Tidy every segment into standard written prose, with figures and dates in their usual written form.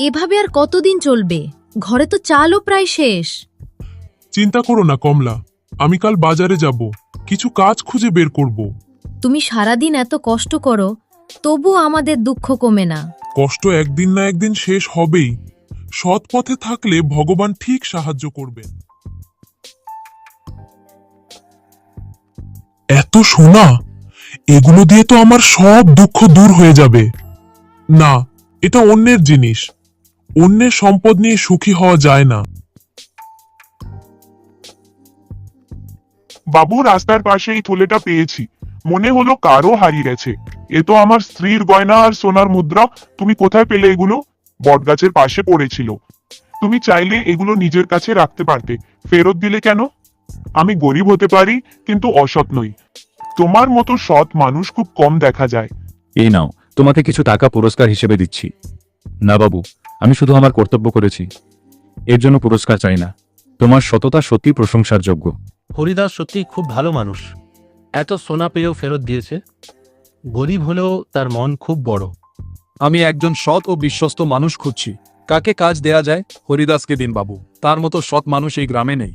এভাবে আর কতদিন চলবে? ঘরে তো চালও প্রায় শেষ। চিন্তা করো না কমলা, আমি কাল বাজারে যাব, কিছু কাজ খুঁজে বের করব। তুমি সারাদিন এত কষ্ট করো, তবু আমাদের দুঃখ কমে না। কষ্ট একদিন না একদিন শেষ হবেই। সৎ পথে থাকলে ভগবান ঠিক সাহায্য করবেন। এত সোনা, এগুলো দিয়ে তো আমার সব দুঃখ দূর হয়ে যাবে। না, এটা অন্যের জিনিস। অন্যের সম্পদ নিয়ে সুখী হওয়া যায় না। বাবু, রাস্তার পাশে এই থলেটা পেয়েছি, মনে হলো কারো হারিয়ে গেছে। এ তো আমার স্ত্রীর গয়না আর সোনার মুদ্রা। তুমি কোথায় পেলে এগুলো? বটগাছের পাশে পড়েছিল। তুমি চাইলে এগুলো নিজের কাছে রাখতে পারতে, ফেরত দিলে কেন? আমি গরিব হতে পারি, কিন্তু অসৎ নই। তোমার মতো সৎ মানুষ খুব কম দেখা যায়। এই নাও, তোমাকে কিছু টাকা পুরস্কার হিসেবে দিচ্ছি। না বাবু, আমি শুধু আমার কর্তব্য করেছি, এর জন্য পুরস্কার চাই না। তোমার সততা সত্যি প্রশংসার যোগ্য। হরিদাস সত্যি খুব ভালো মানুষ, এত সোনা পেয়েও ফেরত দিয়েছে। গরিব হলেও তার মন খুব বড়। আমি একজন সৎ ও বিশ্বস্ত মানুষ খুঁজছি। কাকে কাজ দেয়া যায়? হরিদাসকে দিন বাবু, তার মতো সৎ মানুষ এই গ্রামে নেই।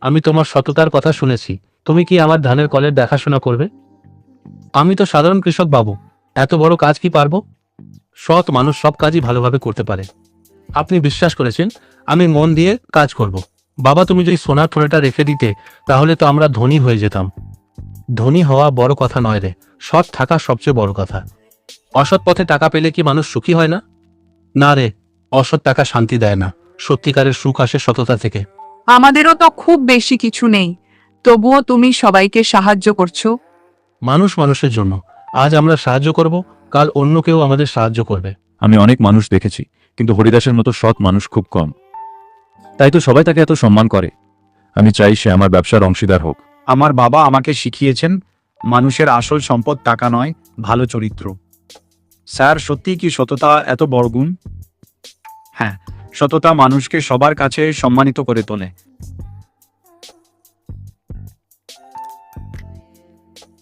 আমি তোমার সততার কথা শুনেছি। তুমি কি আমার ধানের কলের দেখাশোনা করবে? আমি তো সাধারণ কৃষক বাবু, এত বড় কাজ কি পারবো? সৎ মানুষ সব কাজই ভালোভাবে করতে পারে। আপনি বিশ্বাস করেছেন, আমি মন দিয়ে কাজ করব। বাবা, তুমি যদি সোনার থলেটা রেখে দিতে, তাহলে তো আমরা ধনী হয়ে যেতাম। ধনী হওয়া বড় কথা নয় রে, সৎ থাকা সবচেয়ে বড় কথা। অসৎ পথে টাকা পেলে কি মানুষ সুখী হয় না? না রে, অসৎ টাকা শান্তি দেয় না। সত্যিকারের সুখ আসে সততা থেকে। আমাদেরও তো খুব বেশি কিছু নেই, তবুও তুমি সবাইকে সাহায্য করছো। মানুষ মানুষের জন্য। আজ আমরা সাহায্য করব, কাল অন্য কেউ আমাদের সাহায্য করবে। আমি অনেক মানুষ দেখেছি, কিন্তু হরিদাসের মতো সৎ মানুষ খুব কম। তাই তো সবাই তাকে এত সম্মান করে। আমি চাই সে আমার ব্যবসার অংশীদার হোক। আমার বাবা আমাকে শিখিয়েছেন, মানুষের আসল সম্পদ টাকা নয়, ভালো চরিত্র। স্যার, সত্যি কি সততা এত বড় গুণ? হ্যাঁ, সততা মানুষকে সবার কাছে সম্মানিত করে তোলে।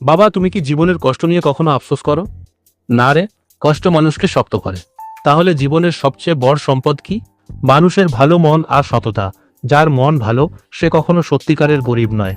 বাবা, তুমি কি জীবনের কষ্ট নিয়ে কখনো আফসোস করো? না রে, কষ্ট মানুষকে শক্ত করে। তাহলে জীবনের সবচেয়ে বড় সম্পদ কি? মানুষের ভালো মন আর সততা। যার মন ভালো, সে কখনো সত্যিকারের গরিব নয়।